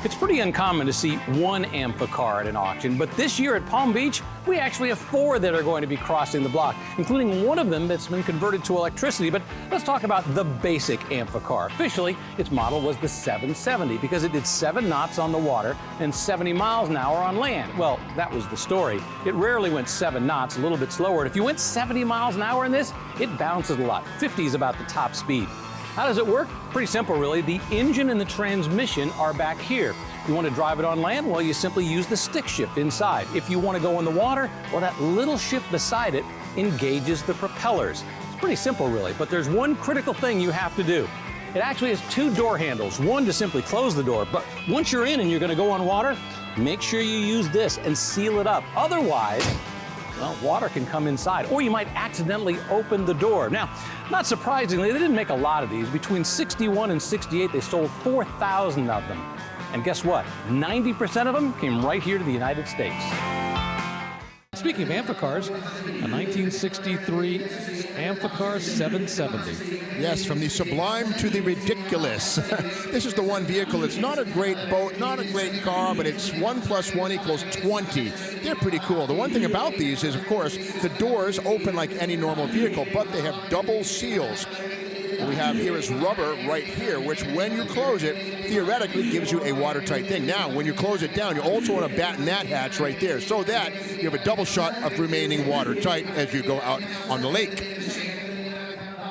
It's pretty uncommon to see one Amphicar at an auction, but this year at Palm Beach, we actually have 4 that are going to be crossing the block, including one of them that's been converted to electricity. But let's talk about the basic Amphicar. Officially, its model was the 770 because it did 7 knots on the water and 70 miles an hour on land. Well, that was the story. It rarely went 7 knots, a little bit slower. And if you went 70 miles an hour in this, it bounces a lot. 50 is about the top speed. How does it work? Pretty simple, really. The engine and the transmission are back here. If you want to drive it on land, well, you simply use the stick shift inside. If you want to go in the water, well, that little shift beside it engages the propellers. It's pretty simple, really, but there's one critical thing you have to do. It actually has 2 door handles, one to simply close the door, but once you're in and you're going to go on water, make sure you use this and seal it up. Otherwise, well, water can come inside, or you might accidentally open the door. Now, not surprisingly, they didn't make a lot of these. Between 61 and 68, they sold 4,000 of them. And guess what? 90% of them came right here to the United States. Speaking of Amphicars, a 1963 Amphicar 770. Yes, from the sublime to the ridiculous. This is the one vehicle. It's not a great boat, not a great car, but it's 1 + 1 = 20. They're pretty cool. The one thing about these is, of course, the doors open like any normal vehicle, but they have double seals. What we have here is rubber right here, which when you close it, theoretically gives you a watertight thing. Now, when you close it down, you also want to batten that hatch right there so that you have a double shot of remaining watertight as you go out on the lake.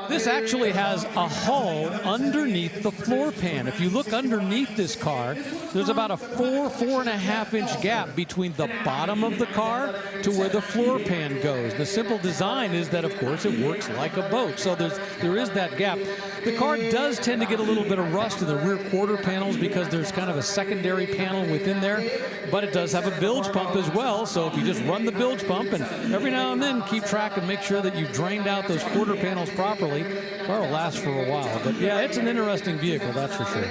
This actually has a hull underneath the floor pan. If you look underneath this car, there's about a 4.5 inch gap between the bottom of the car to where the floor pan goes. The simple design is that, of course, it works like a boat. So there is that gap. The car does tend to get a little bit of rust in the rear quarter panels because there's kind of a secondary panel within there, but it does have a bilge pump as well. So if you just run the bilge pump and every now and then keep track and make sure that you've drained out those quarter panels properly, the car will last for a while. But yeah, it's an interesting vehicle, that's for sure.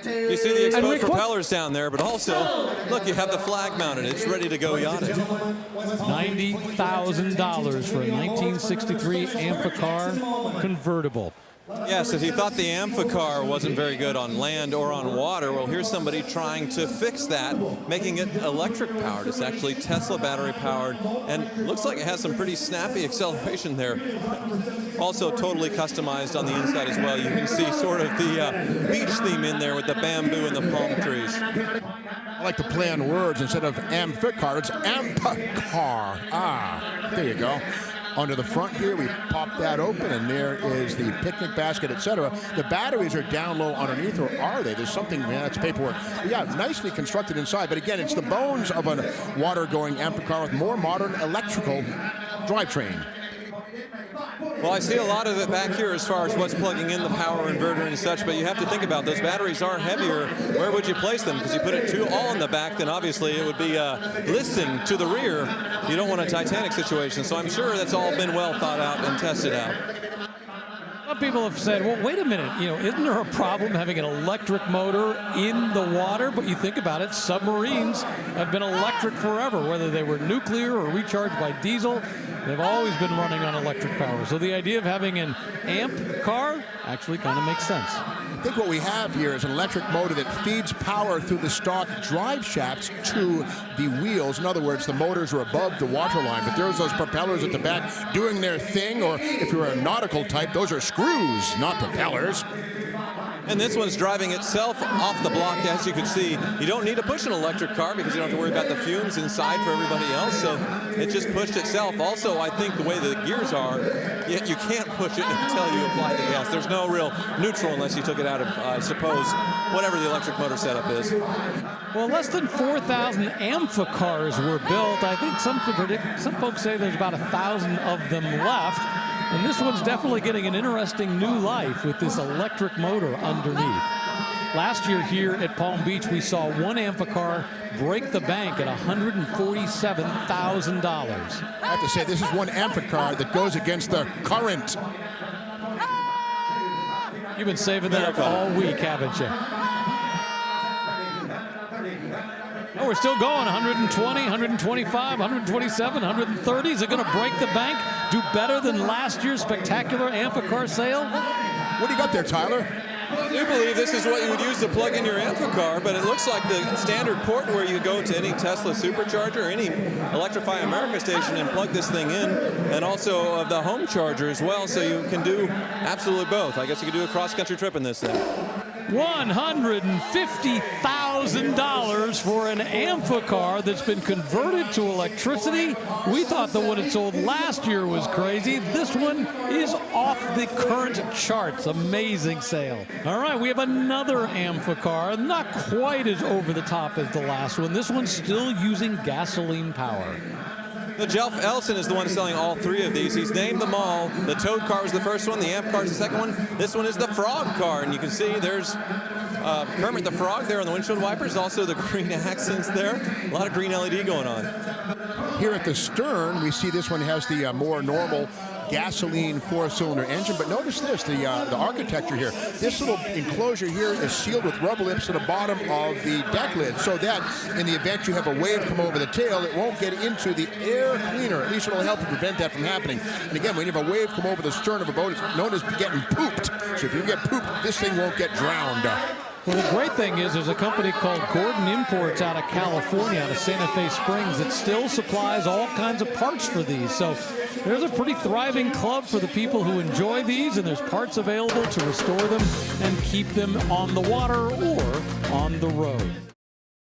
You see the exposed propellers down there, but also, look, you have the flag mounted. It's ready to go yachting. $90,000 for a 1963 Amphicar convertible. Yes, if you thought the Amphicar wasn't very good on land or on water, well, here's somebody trying to fix that, making it electric powered. It's actually Tesla battery powered, and looks like it has some pretty snappy acceleration there. Also totally customized on the inside as well. You can see sort of the beach theme in there with the bamboo and the palm trees. I like to play on words. Instead of Amphicar, it's Amphicar. Ah, there you go. Under the front here, we pop that open, and there is the picnic basket, etc. The batteries are down low underneath, or are they? There's something, man, it's paperwork. But yeah, nicely constructed inside. But again, it's the bones of a water-going Amphicar with more modern electrical drivetrain. Well, I see a lot of it back here as far as what's plugging in the power inverter and such, but you have to think about those batteries are heavier. Where would you place them? Because you put it all in the back, then obviously it would be listing to the rear. You don't want a Titanic situation, so I'm sure that's all been well thought out and tested out. Some people have said, well, wait a minute, isn't there a problem having an electric motor in the water? But you think about it, submarines have been electric forever, whether they were nuclear or recharged by diesel. They've always been running on electric power. So the idea of having an amp car actually kind of makes sense. I think what we have here is an electric motor that feeds power through the stock drive shafts to the wheels. In other words, the motors are above the waterline, but there's those propellers at the back doing their thing, or if you're a nautical type, those are screws, not propellers. And this one's driving itself off the block, as you can see. You don't need to push an electric car because you don't have to worry about the fumes inside for everybody else, so it just pushed itself. Also, I think the way the gears are, you can't push it until you apply the gas. There's no real neutral unless you took it out of, I suppose, whatever the electric motor setup is. Well, less than 4,000 Amphicars were built. I think some folks say there's about 1,000 of them left. And this one's definitely getting an interesting new life with this electric motor underneath. Last year here at Palm Beach, we saw one Amphicar break the bank at $147,000. I have to say, this is one Amphicar that goes against the current. You've been saving that up all week, haven't you? Oh, we're still going. 120, 125, 127, 130. Is it going to break the bank? Do better than last year's spectacular Amphicar sale? What do you got there, Tyler? do believe this is what you would use to plug in your Amphicar, but it looks like the standard port where you go to any Tesla supercharger or any Electrify America station and plug this thing in, and also the home charger as well, so you can do absolutely both. I guess you could do a cross-country trip in this thing. $150,000 for an Amphicar that's been converted to electricity. We thought the one it sold last year was crazy. This one is off the current charts. Amazing sale. All right, we have another Amphicar, not quite as over the top as the last one. This one's still using gasoline power. The Jelf Elson is the one selling all three of these. He's named them all. The Toad car was the first one. The Amp car is the second one. This one is the Frog car. And you can see there's Kermit the Frog there on the windshield wipers. Also the green accents there. A lot of green LED going on. Here at the stern, we see this one has the more normal gasoline 4-cylinder engine, but notice this, the architecture here. This little enclosure here is sealed with rubber lips to the bottom of the deck lid, so that in the event you have a wave come over the tail, it won't get into the air cleaner. At least it'll help to prevent that from happening. And again, when you have a wave come over the stern of a boat, it's known as getting pooped. So if you get pooped, this thing won't get drowned. Well, the great thing is there's a company called Gordon Imports out of California, out of Santa Fe Springs, that still supplies all kinds of parts for these. So there's a pretty thriving club for the people who enjoy these, and there's parts available to restore them and keep them on the water or on the road.